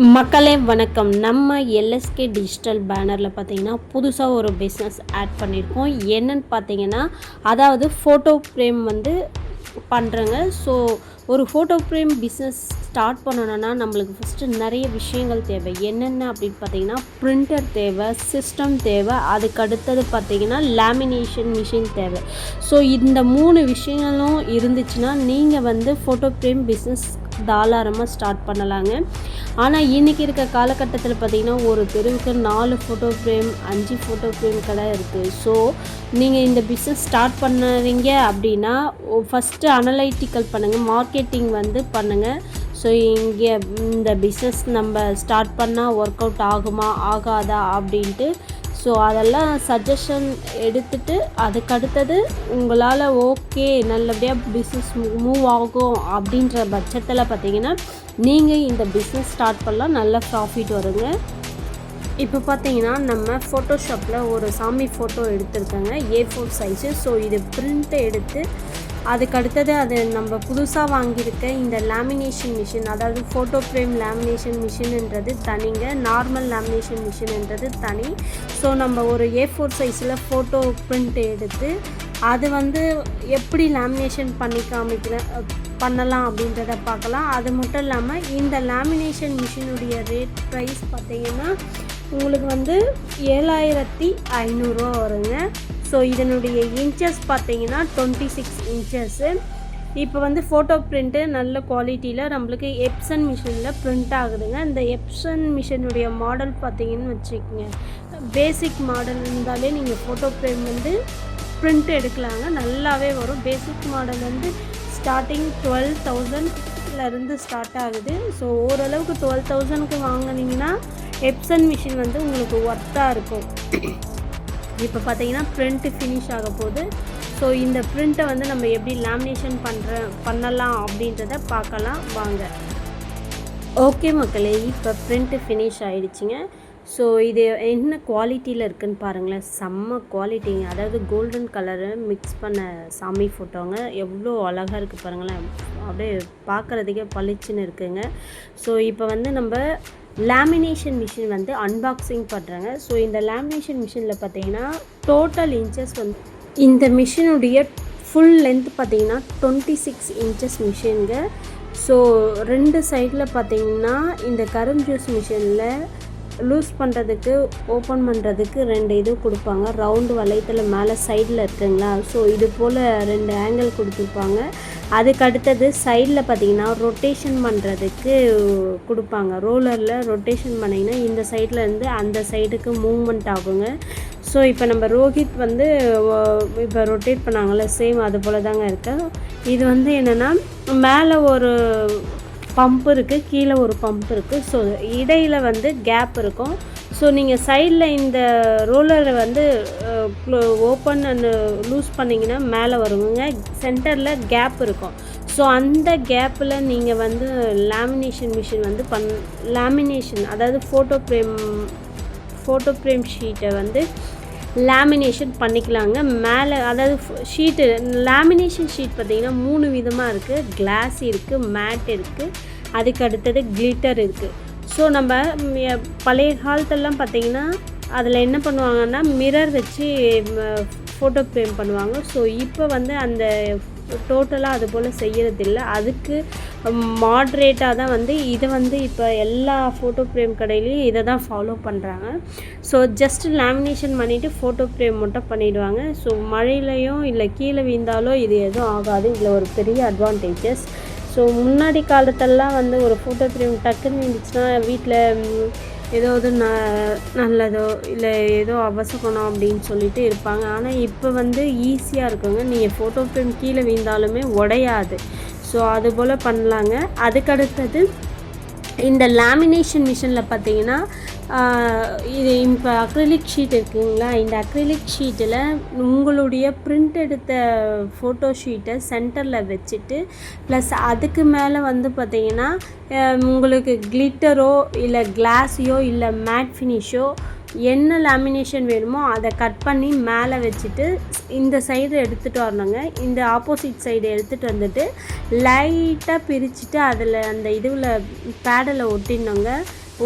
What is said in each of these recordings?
மக்களே வணக்கம். நம்ம எல்எஸ்கே டிஜிட்டல் பேனரில் பார்த்தீங்கன்னா புதுசாக ஒரு பிஸ்னஸ் ஆட் பண்ணியிருக்கோம். என்னன்னு பார்த்தீங்கன்னா, அதாவது ஃபோட்டோ ஃப்ரேம் வந்து பண்ணுறேங்க. ஸோ ஒரு ஃபோட்டோ ஃப்ரேம் பிஸ்னஸ் ஸ்டார்ட் பண்ணணுன்னா நம்மளுக்கு ஃபஸ்ட்டு நிறைய விஷயங்கள் தேவை. என்னென்ன அப்படின்னு பார்த்தீங்கன்னா, பிரிண்டர் தேவை, சிஸ்டம் தேவை, அதுக்கு அடுத்தது பார்த்தீங்கன்னா லேமினேஷன் மிஷின் தேவை. ஸோ இந்த 3 விஷயங்களும் இருந்துச்சுன்னா நீங்கள் வந்து ஃபோட்டோ ஃப்ரேம் பிஸ்னஸ் தாராளமாக ஸ்டார்ட் பண்ணலாங்க. ஆனால் இன்றைக்கி இருக்க காலகட்டத்தில் பார்த்திங்கன்னா ஒரு தெருவுக்கு 4 ஃபோட்டோ ஃப்ரேம் 5 ஃபோட்டோ ஃப்ரேம் கடை இருக்குது. ஸோ நீங்கள் இந்த பிஸ்னஸ் ஸ்டார்ட் பண்ணுறீங்க அப்படின்னா ஃபஸ்ட்டு அனலைட்டிக்கல் பண்ணுங்கள், மார்க்கெட்டிங் வந்து பண்ணுங்கள். ஸோ இங்கே இந்த பிஸ்னஸ் நம்ம ஸ்டார்ட் பண்ணால் ஒர்க் அவுட் ஆகுமா ஆகாதா அப்படின்ட்டு ஸோ அதெல்லாம் சஜஷன் எடுத்துகிட்டு அதுக்கடுத்தது உங்களால் ஓகே நல்லபடியாக பிஸ்னஸ் மூவ் ஆகும் அப்படின்ற பட்சத்தில் பார்த்திங்கன்னா நீங்கள் இந்த பிஸ்னஸ் ஸ்டார்ட் பண்ணலாம், நல்ல ப்ராஃபிட் வருங்க. இப்போ பார்த்தீங்கன்னா நம்ம ஃபோட்டோஷாப்பில் ஒரு சாமி ஃபோட்டோ எடுத்துருக்கேங்க, A4 சைஸு. ஸோ இது பிரிண்ட்டை எடுத்து அதுக்கு அடுத்தது அது நம்ம புதுசாக வாங்கியிருக்க இந்த லேமினேஷன் மிஷின், அதாவது ஃபோட்டோ ஃப்ரேம் லேமினேஷன் மிஷின்ன்றது தனிங்க, நார்மல் லேமினேஷன் மிஷின்ன்றது தனி. ஸோ நம்ம ஒரு A4 சைஸில் ஃபோட்டோ பிரிண்ட் எடுத்து அது வந்து எப்படி லேமினேஷன் பண்ணலாம் அப்படின்றத பார்க்கலாம். அது மட்டும் இல்லாமல் இந்த லேமினேஷன் மிஷினுடைய ரேட் ப்ரைஸ் பார்த்திங்கன்னா உங்களுக்கு வந்து 7500 வருங்க. ஸோ இதனுடைய இன்ச்சஸ் பார்த்தீங்கன்னா 26 இன்ச்சஸ்ஸு. இப்போ வந்து ஃபோட்டோ பிரிண்ட்டு நல்ல குவாலிட்டியில் நம்மளுக்கு எப்சன் மிஷினில் பிரிண்ட் ஆகுதுங்க. இந்த எப்சன் மிஷினுடைய மாடல் பார்த்தீங்கன்னு வச்சுக்கோங்க, பேசிக் மாடல் இருந்தாலே நீங்கள் ஃபோட்டோ ஃப்ரேம் வந்து பிரிண்ட் எடுக்கலாங்க, நல்லாவே வரும். பேசிக் மாடல் வந்து ஸ்டார்டிங் 12,000லேருந்து ஸ்டார்ட் ஆகுது. ஸோ ஓரளவுக்கு 12,000க்கு வாங்கினீங்கன்னா எப்சன் மிஷின் வந்து உங்களுக்கு ஒர்த்தாக இருக்கும். இப்போ பார்த்தீங்கன்னா பிரிண்ட்டு ஃபினிஷ் ஆக போகுது. ஸோ இந்த பிரிண்ட்டை வந்து நம்ம எப்படி லேமினேஷன் பண்ணலாம் அப்படின்றத பார்க்கலாம் வாங்க. ஓகே மக்களே, இப்போ பிரிண்ட்டு ஃபினிஷ் ஆகிடுச்சிங்க. ஸோ இது என்ன குவாலிட்டியில் இருக்குதுன்னு பாருங்களேன், செம்ம குவாலிட்டிங்க. அதாவது கோல்டன் கலரு மிக்ஸ் பண்ண சாமி ஃபோட்டோங்க, எவ்வளோ அழகாக இருக்குது பாருங்களேன், அப்படியே பார்க்குறதுக்கே பளிச்சுன்னு இருக்குங்க. ஸோ இப்போ வந்து நம்ம லேமினேஷன் மிஷின் வந்து அன்பாக்சிங் பண்ணுறாங்க. ஸோ இந்த லேமினேஷன் மிஷினில் பார்த்தீங்கன்னா டோட்டல் இன்ச்சஸ் வந்து இந்த மிஷினுடைய ஃபுல் லென்த் பார்த்திங்கன்னா 26 இன்ச்சஸ் மிஷினுங்க. ஸோ 2 சைடில் பார்த்திங்கன்னா இந்த கரும் ஜூஸ் மிஷினில் லூஸ் பண்ணுறதுக்கு ஓப்பன் பண்ணுறதுக்கு 2 இது கொடுப்பாங்க, ரவுண்டு வளையத்தில் மேலே சைடில் இருக்குங்களா. ஸோ இது போல் 2 ஆங்கிள் கொடுத்துருப்பாங்க. அதுக்கு அடுத்தது சைடில் பார்த்திங்கன்னா ரொட்டேஷன் பண்ணுறதுக்கு கொடுப்பாங்க, ரோலரில் ரொட்டேஷன் பண்ணிங்கன்னா இந்த சைட்லேருந்து அந்த சைடுக்கு மூவ்மெண்ட் ஆகுங்க. ஸோ இப்போ நம்ம ரோஹித் வந்து இப்போ ரொட்டேட் பண்ணாங்கள்ல, சேம் அது போல் தாங்க இருக்கு. இது வந்து என்னென்னா மேலே ஒரு பம்ப் இருக்குது, கீழே ஒரு பம்ப் இருக்குது. ஸோ இடையில் வந்து கேப் இருக்கும். ஸோ நீங்கள் சைடில் இந்த ரோலரை வந்து ஓப்பன் அண்ட் லூஸ் பண்ணிங்கன்னா மேலே வருங்க, சென்டரில் கேப் இருக்கும். ஸோ அந்த கேப்பில் நீங்கள் வந்து லேமினேஷன் மிஷின் வந்து லேமினேஷன், அதாவது ஃபோட்டோ ஃப்ரேம் ஷீட்டை வந்து லேமினேஷன் பண்ணிக்கலாங்க. மேலே அதாவது ஷீட்டு லேமினேஷன் ஷீட் பார்த்திங்கன்னா 3 விதமாக இருக்குது, கிளாஸ் இருக்குது, மேட் இருக்குது, அதுக்கு அடுத்தது கிளிட்டர் இருக்குது. ஸோ நம்ம பழைய காலத்தெல்லாம் பார்த்திங்கன்னா அதில் என்ன பண்ணுவாங்கன்னா மிரர் வச்சு ஃபோட்டோ ஃப்ரேம் பண்ணுவாங்க. ஸோ இப்போ வந்து அந்த டோட்டலாக அது போல் செய்கிறதில்ல, அதுக்கு மாட்ரேட்டாக தான் வந்து இதை வந்து இப்போ எல்லா ஃபோட்டோ ஃப்ரேம் கடையிலையும் இதை தான் ஃபாலோ பண்ணுறாங்க. ஸோ ஜஸ்ட்டு லேமினேஷன் பண்ணிவிட்டு ஃபோட்டோ ஃப்ரேம் மட்டும் பண்ணிவிடுவாங்க. ஸோ மழையிலையும் இல்லை கீழே விழுந்தாலோ இது எதுவும் ஆகாது, இதில் ஒரு பெரிய அட்வான்டேஜஸ். ஸோ முன்னாடி காலத்தெல்லாம் வந்து ஒரு ஃபோட்டோ ஃப்ரேம் டக்குன்னு இருந்துச்சுன்னா வீட்டில் ஏதாவது நல்லதோ இல்லை ஏதோ அவசகணும் அப்படின்னு சொல்லிட்டு இருப்பாங்க. ஆனால் இப்போ வந்து ஈஸியாக இருக்குங்க, நீங்கள் ஃபோட்டோ ஃப்ரேம் கீழே விழுந்தாலுமே உடையாது. ஸோ அது போல் பண்ணலாங்க. அதுக்கடுத்தது இந்த லேமினேஷன் மிஷினில் பார்த்தீங்கன்னா இது இப்போ அக்ரிலிக் ஷீட் இருக்குங்களா, இந்த அக்ரிலிக் ஷீட்டில் உங்களுடைய பிரிண்ட் எடுத்த ஃபோட்டோ ஷீட்டை சென்டரில் வச்சுட்டு ப்ளஸ் அதுக்கு மேலே வந்து பார்த்திங்கன்னா உங்களுக்கு கிளிட்டரோ இல்லை கிளாஸையோ இல்லை மேட் ஃபினிஷோ என்ன லேமினேஷன் வேணுமோ அதை கட் பண்ணி மேலே வச்சுட்டு இந்த சைடு எடுத்துகிட்டு வரணுங்க. இந்த ஆப்போசிட் சைடு எடுத்துகிட்டு வந்துட்டு லைட்டாக பிரிச்சுட்டு அதில் அந்த இதுவில் பேடில் ஒட்டிடணுங்க.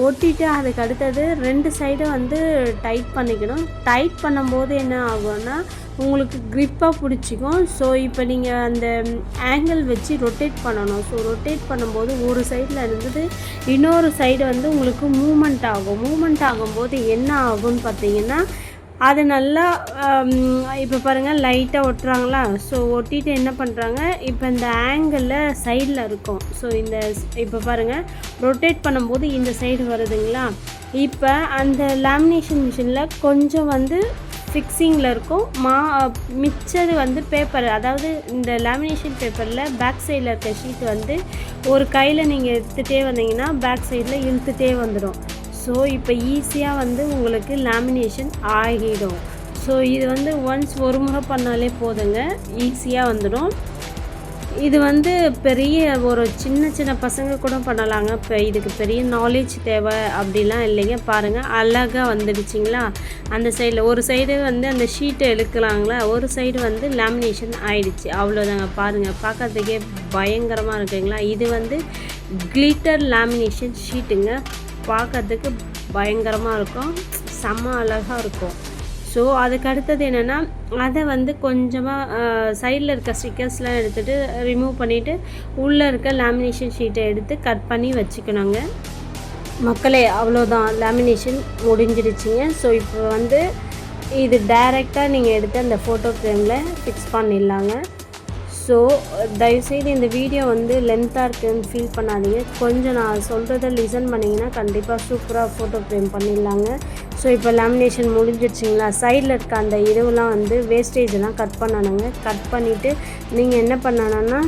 ஒட்டிட்டு அதுக்கு அடுத்தது 2 சைடும் வந்து டைட் பண்ணிக்கணும். டைட் பண்ணும்போது என்ன ஆகும்னா உங்களுக்கு க்ரிப்பாக பிடிச்சிக்கும். ஸோ இப்போ நீங்கள் அந்த ஆங்கிள் வச்சு ரொட்டேட் பண்ணணும். ஸோ ரொட்டேட் பண்ணும்போது ஒரு சைடில் இருந்தது இன்னொரு சைடு வந்து உங்களுக்கு மூமெண்ட் ஆகும். மூமெண்ட் ஆகும்போது என்ன ஆகும்னு பார்த்தீங்கன்னா அது நல்லா இப்போ பாருங்கள் லைட்டாக ஒட்டுறாங்களா. ஸோ ஒட்டிட்டு என்ன பண்ணுறாங்க, இப்போ இந்த ஆங்கிளில் சைடில் இருக்கும். ஸோ இந்த இப்போ பாருங்கள் ரொட்டேட் பண்ணும்போது இந்த சைடு வருதுங்களா. இப்போ அந்த லேமினேஷன் மிஷினில் கொஞ்சம் வந்து ஃபிக்ஸிங்கில் இருக்கும். மிச்சது வந்து பேப்பர், அதாவது இந்த லேமினேஷன் பேப்பரில் பேக் சைடில் இருக்க ஷீட் வந்து ஒரு கையில் நீங்கள் எடுத்துகிட்டே வந்தீங்கன்னா பேக் சைடில் இழுத்துகிட்டே வந்துடும். ஸோ இப்போ ஈஸியாக வந்து உங்களுக்கு லேமினேஷன் ஆகிடும். ஸோ இது வந்து ஒன்ஸ் ஒரு முறை பண்ணாலே போதுங்க, ஈஸியாக வந்துடும். இது வந்து பெரிய ஒரு சின்ன பசங்க கூட பண்ணலாங்க. இப்போ இதுக்கு பெரிய நாலேஜ் தேவை அப்படிலாம் இல்லைங்க. பாருங்கள் அழகாக வந்துடுச்சிங்களா. அந்த சைடில் ஒரு சைடு வந்து அந்த ஷீட்டை இழுக்கலாங்களா, ஒரு சைடு வந்து லேமினேஷன் ஆகிடுச்சு. அவ்வளோதாங்க. பாருங்கள் பார்க்கறதுக்கே பயங்கரமாக இருக்குங்களா. இது வந்து கிளிட்டர் லேமினேஷன் ஷீட்டுங்க. பார்க்கறதுக்கு பயங்கரமாக இருக்கும், செம்ம அழகாக இருக்கும். ஸோ அதுக்கு அடுத்தது என்னென்னா அதை வந்து கொஞ்சமாக சைடில் இருக்க ஸ்டிக்கர்ஸ்லாம் எடுத்துகிட்டு ரிமூவ் பண்ணிவிட்டு உள்ளே இருக்க லேமினேஷன் ஷீட்டை எடுத்து கட் பண்ணி வச்சுக்கணுங்க. மக்களே அவ்வளோதான், லேமினேஷன் முடிஞ்சிடுச்சிங்க. ஸோ இப்போ வந்து இது டைரெக்டாக நீங்கள் எடுத்து அந்த ஃபோட்டோ ஃப்ரேமில் ஃபிக்ஸ் பண்ணிடலாங்க. ஸோ தயவுசெய்து இந்த வீடியோ வந்து லென்த்தாக இருக்குதுன்னு ஃபீல் பண்ணாதீங்க. கொஞ்சம் நான் சொல்கிறத லிசன் பண்ணிங்கன்னா கண்டிப்பாக சூப்பராக ஃபோட்டோ ஃப்ரேம் பண்ணிடலாங்க. ஸோ இப்போ லேமினேஷன் முடிஞ்சிடுச்சிங்களா. சைடில் இருக்க அந்த இதுவெலாம் வந்து வேஸ்டேஜெல்லாம் கட் பண்ணணுங்க. கட் பண்ணிவிட்டு நீங்கள் என்ன பண்ணணுன்னா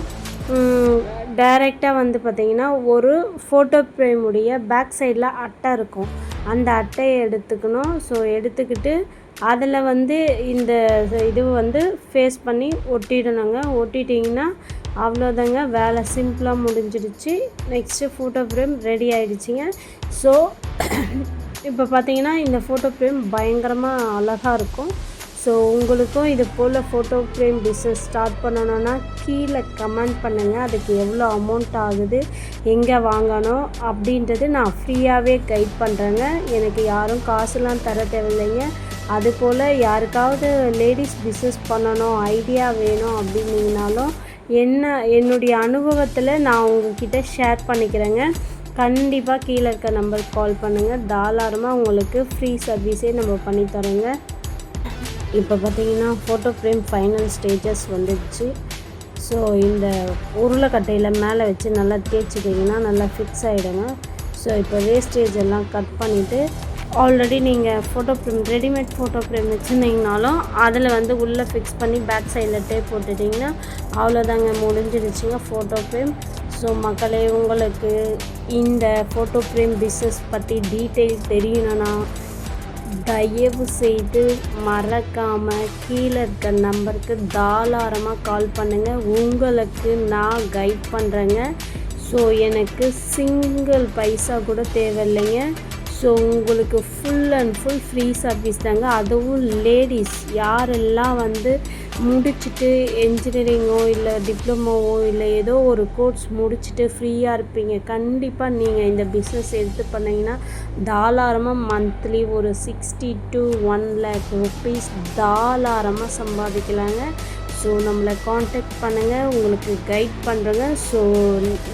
டைரெக்டாக வந்து பார்த்திங்கன்னா ஒரு ஃபோட்டோ ஃப்ரேமுடைய பேக் சைடில் அட்டை இருக்கும், அந்த அட்டையை எடுத்துக்கணும். ஸோ எடுத்துக்கிட்டு அதில் வந்து இந்த இது வந்து ஃபேஸ் பண்ணி ஒட்டிடணுங்க. ஒட்டிட்டிங்கன்னா அவ்வளோதாங்க, வேலை சிம்பிளாக முடிஞ்சிடுச்சு. நெக்ஸ்ட்டு ஃபோட்டோ ஃப்ரேம் ரெடி ஆகிடுச்சிங்க. ஸோ இப்போ பார்த்தீங்கன்னா இந்த ஃபோட்டோ ஃப்ரேம் பயங்கரமாக அழகாக இருக்கும். ஸோ உங்களுக்கும் இது போல் ஃபோட்டோ ஃப்ரேம் பிஸ்னஸ் ஸ்டார்ட் பண்ணணுன்னா கீழே கமெண்ட் பண்ணுங்கள். அதுக்கு எவ்வளோ அமௌண்ட் ஆகுது, எங்கே வாங்கணும் அப்படின்றது நான் ஃப்ரீயாகவே கைட் பண்ணுறேங்க. எனக்கு யாரும் காசுலாம் தர தேவையில்லைங்க. அதுபோல் யாருக்காவது லேடிஸ் பிஸ்னஸ் பண்ணணும் ஐடியா வேணும் அப்படின்னீங்கனாலும் என்னுடைய அனுபவத்தில் நான் உங்ககிட்ட ஷேர் பண்ணிக்கிறேங்க. கண்டிப்பாக கீழே இருக்க நம்பருக்கு கால் பண்ணுங்கள். தாராளமாக உங்களுக்கு ஃப்ரீ சர்வீஸே நம்ம பண்ணித்தரோங்க. இப்போ பார்த்திங்கன்னா ஃபோட்டோ ஃப்ரேம் ஃபைனல் ஸ்டேஜஸ் வந்துடுச்சு. ஸோ இந்த உருளைக்கட்டையில் மேலே வச்சு நல்லா தேய்ச்சிட்டிங்கன்னா நல்லா ஃபிக்ஸ் ஆகிடுங்க. ஸோ இப்போ வேஸ்டேஜ் எல்லாம் கட் பண்ணிவிட்டு ஆல்ரெடி நீங்கள் photo frame readymade photo frame வச்சுருந்தீங்கனாலும் அதில் வந்து உள்ளே ஃபிக்ஸ் பண்ணி பேக் சைடில் டேப் போட்டுட்டிங்கன்னா அவ்வளோதாங்க, முடிஞ்சிடுச்சுங்க ஃபோட்டோ ஃப்ரேம். ஸோ மக்களே உங்களுக்கு இந்த ஃபோட்டோ ஃப்ரேம் பிஸ்னஸ் பற்றி டீட்டெயில் தெரியணுன்னா தயவு செய்து மறக்காமல் கீழே இருக்க நம்பருக்கு தாராளமாக கால் பண்ணுங்கள். உங்களுக்கு நான் கைட் பண்ணுறேங்க. ஸோ எனக்கு சிங்கிள் பைசா கூட தேவையில்லைங்க. ஸோ உங்களுக்கு full and full free service தாங்க. அதுவும் லேடிஸ் யாரெல்லாம் வந்து முடிச்சுட்டு என்ஜினியரிங்கோ இல்லை டிப்ளமோவோ இல்லை ஏதோ ஒரு கோர்ஸ் முடிச்சுட்டு ஃப்ரீயாக இருப்பீங்க, கண்டிப்பாக நீங்கள் இந்த பிஸ்னஸ் எடுத்து பண்ணிங்கன்னா தாராளமாக மந்த்லி ஒரு 60 to 1 lakh rupees தாராளமாக சம்பாதிக்கலாங்க. ஸோ நம்மளை காண்டாக்ட் பண்ணுங்கள், உங்களுக்கு கைட் பண்ணுறேங்க. ஸோ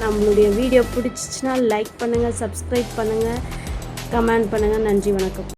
நம்மளுடைய வீடியோ பிடிச்சிச்சின்னா லைக் பண்ணுங்கள், சப்ஸ்கிரைப் பண்ணுங்கள், கமெண்ட் பண்ணுங்கள். நன்றி, வணக்கம்.